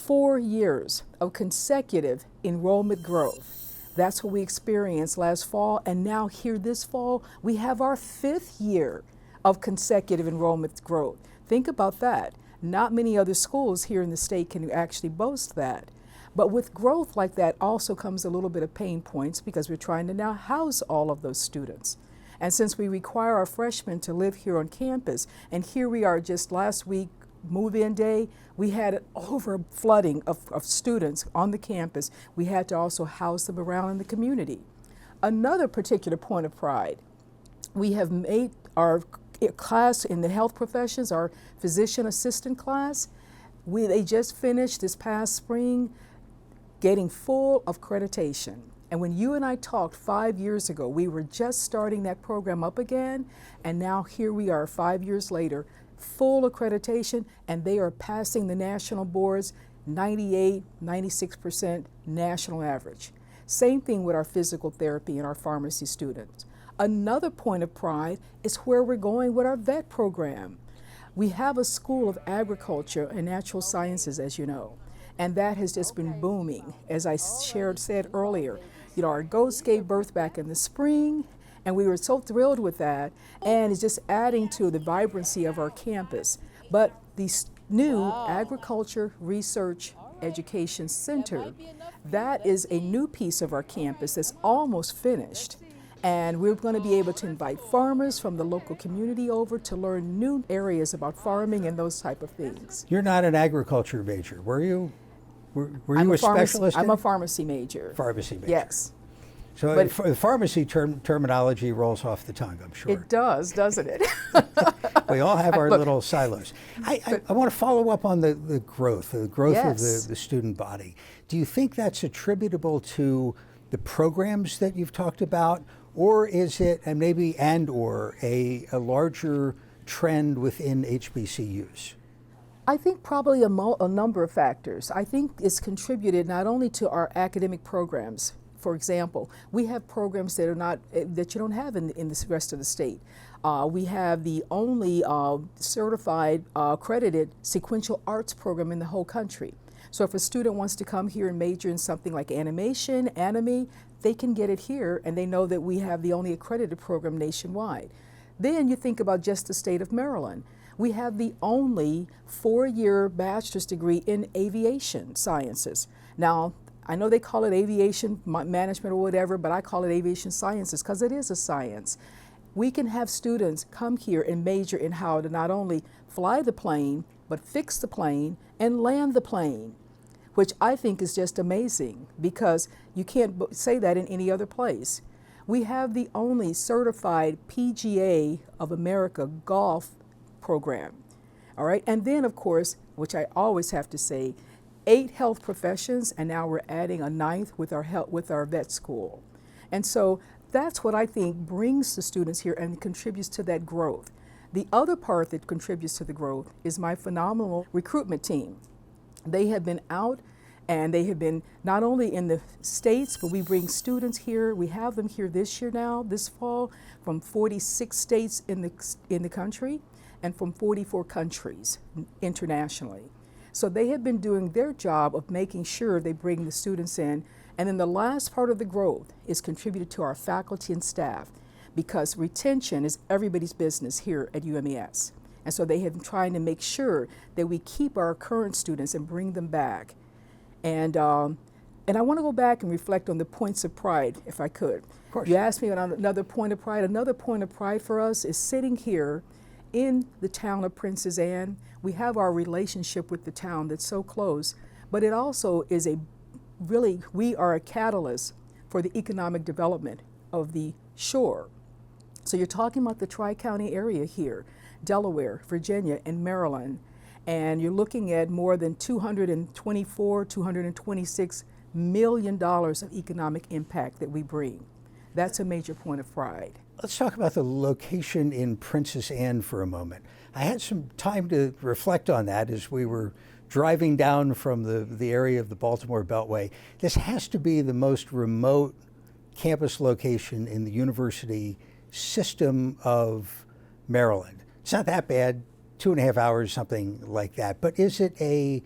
4 years of consecutive enrollment growth. That's what we experienced last fall, and now here this fall, we have our 5th year of consecutive enrollment growth. Think about that. Not many other schools here in the state can actually boast that. But with growth like that also comes a little bit of pain points because we're trying to now house all of those students. And since we require our freshmen to live here on campus, and here we are just last week, move-in day, we had an overflooding of students on the campus. We had to also house them around in the community. Another particular point of pride, we have made our class in the health professions, our physician assistant class, they just finished this past spring getting full of accreditation. And when you and I talked 5 years ago, we were just starting that program up again, and now here we are 5 years later, full accreditation, and they are passing the national boards 98, 96% national average. Same thing with our physical therapy and our pharmacy students. Another point of pride is where we're going with our vet program. We have a school of agriculture and natural sciences, as you know, and that has just been booming. As I said earlier, you know, our ghost gave birth back in the spring, and we were so thrilled with that, and it's just adding to the vibrancy of our campus. But the new Agriculture Research Education Center, that is a new piece of our campus that's almost finished. And we're going to be able to invite farmers from the local community over to learn new areas about farming and those type of things. You're not an agriculture major, were you? Were you a specialist? I'm a pharmacy major. Pharmacy major. Yes. So the pharmacy terminology rolls off the tongue, I'm sure. It does, doesn't it? We all have our little silos. I want to follow up on the growth Yes. of the student body. Do you think that's attributable to the programs that you've talked about, or is it, and maybe a larger trend within HBCUs? I think probably a number of factors. I think it's contributed not only to our academic programs. For example, we have programs that are not that you don't have in the rest of the state. We have the only certified, accredited sequential arts program in the whole country. So if a student wants to come here and major in something like animation, anime, they can get it here, and they know that we have the only accredited program nationwide. Then you think about just the state of Maryland. We have the only 4-year bachelor's degree in aviation sciences. Now, I know they call it aviation management or whatever, but I call it aviation sciences because it is a science. We can have students come here and major in how to not only fly the plane, but fix the plane and land the plane, which I think is just amazing because you can't say that in any other place. We have the only certified PGA of America golf program, all right? And then, of course, which I always have to say, 8 health professions, and now we're adding a 9th with our vet school. And so that's what I think brings the students here and contributes to that growth. The other part that contributes to the growth is my phenomenal recruitment team. They have been out, and they have been not only in the states, but we bring students here. We have them here this year now, this fall, from 46 states in the country and from 44 countries internationally. So they have been doing their job of making sure they bring the students in. And then the last part of the growth is contributed to our faculty and staff, because retention is everybody's business here at UMES. And so they have been trying to make sure that we keep our current students and bring them back. And I want to go back and reflect on the points of pride, if I could. Of course. You asked me about another point of pride. Another point of pride for us is sitting here in the town of Princess Anne. We have our relationship with the town that's so close, but it also is we are a catalyst for the economic development of the shore. So you're talking about the Tri-County area here, Delaware, Virginia, and Maryland, and you're looking at more than $226 million of economic impact that we bring. That's a major point of pride. Let's talk about the location in Princess Anne for a moment. I had some time to reflect on that as we were driving down from the area of the Baltimore Beltway. This has to be the most remote campus location in the university system of Maryland. It's not that bad, 2.5 hours, something like that. But is it a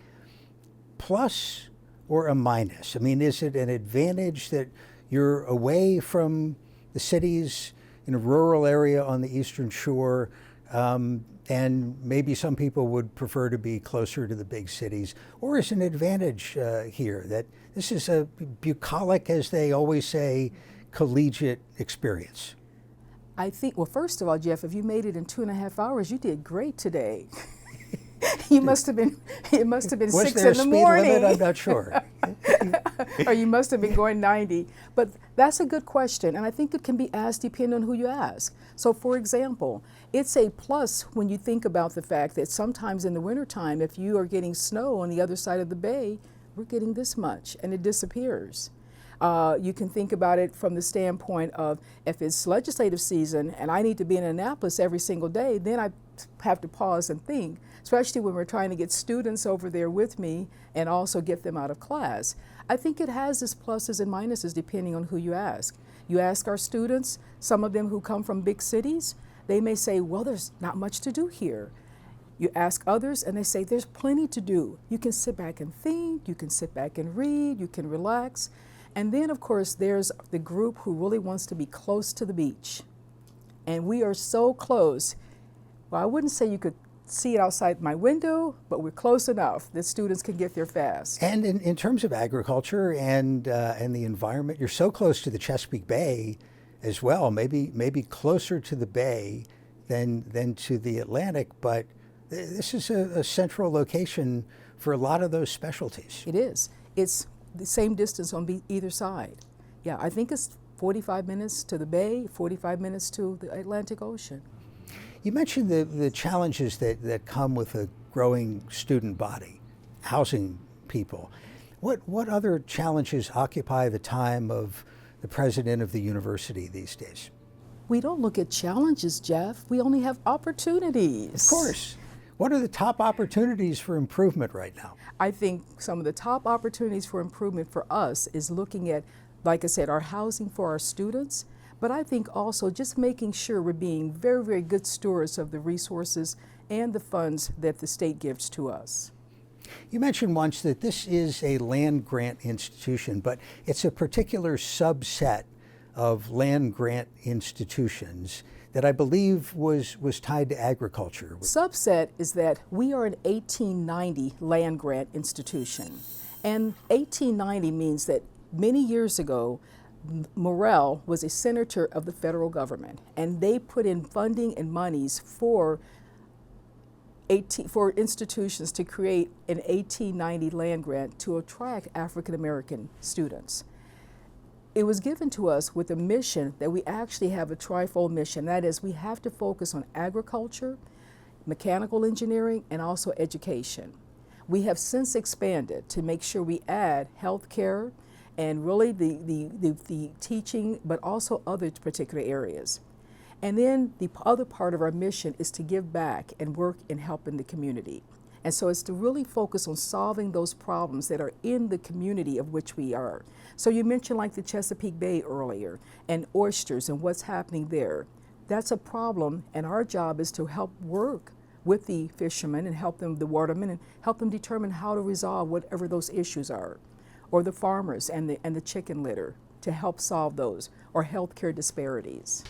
plus or a minus? I mean, is it an advantage that you're away from the cities in a rural area on the Eastern Shore, and maybe some people would prefer to be closer to the big cities? Or is it an advantage here that this is a bucolic, as they always say, collegiate experience? I think, well, first of all, Jeff, if you made it in 2.5 hours, you did great today. It must have been Was 6 there in the a speed morning. limit? I'm not sure. Or you must have been going 90. But that's a good question, and I think it can be asked depending on who you ask. So for example, it's a plus when you think about the fact that sometimes in the wintertime, if you are getting snow on the other side of the bay, we're getting this much, and it disappears. You can think about it from the standpoint of if it's legislative season and I need to be in Annapolis every single day, then I have to pause and think, especially when we're trying to get students over there with me and also get them out of class. I think it has its pluses and minuses depending on who you ask. You ask our students, some of them who come from big cities, they may say, well, there's not much to do here. You ask others and they say, there's plenty to do. You can sit back and think, you can sit back and read, you can relax. And then, of course, there's the group who really wants to be close to the beach. And we are so close. Well, I wouldn't say you could see it outside my window, but we're close enough that students can get there fast. And in terms of agriculture and the environment, you're so close to the Chesapeake Bay as well, maybe closer to the bay than to the Atlantic, but this is a central location for a lot of those specialties. It is. It's the same distance on either side. Yeah, I think it's 45 minutes to the bay, 45 minutes to the Atlantic Ocean. You mentioned the challenges that come with a growing student body, housing people. What other challenges occupy the time of the president of the university these days? We don't look at challenges, Jeff. We only have opportunities. Of course. What are the top opportunities for improvement right now? I think some of the top opportunities for improvement for us is looking at, like I said, our housing for our students, but I think also just making sure we're being very, very good stewards of the resources and the funds that the state gives to us. You mentioned once that this is a land grant institution, but it's a particular subset of land grant institutions that I believe was tied to agriculture. Subset is that we are an 1890 land grant institution. And 1890 means that many years ago, Morrell was a senator of the federal government, and they put in funding and monies for institutions to create an 1890 land grant to attract African American students. It was given to us with a mission that we actually have a trifold mission. That is, we have to focus on agriculture, mechanical engineering, and also education. We have since expanded to make sure we add healthcare and really the teaching, but also other particular areas. And then the other part of our mission is to give back and work in helping the community. And so it's to really focus on solving those problems that are in the community of which we are. So you mentioned like the Chesapeake Bay earlier, and oysters and what's happening there. That's a problem, and our job is to help work with the fishermen and help them, the watermen, and help them determine how to resolve whatever those issues are, or the farmers and the chicken litter to help solve those, or healthcare disparities.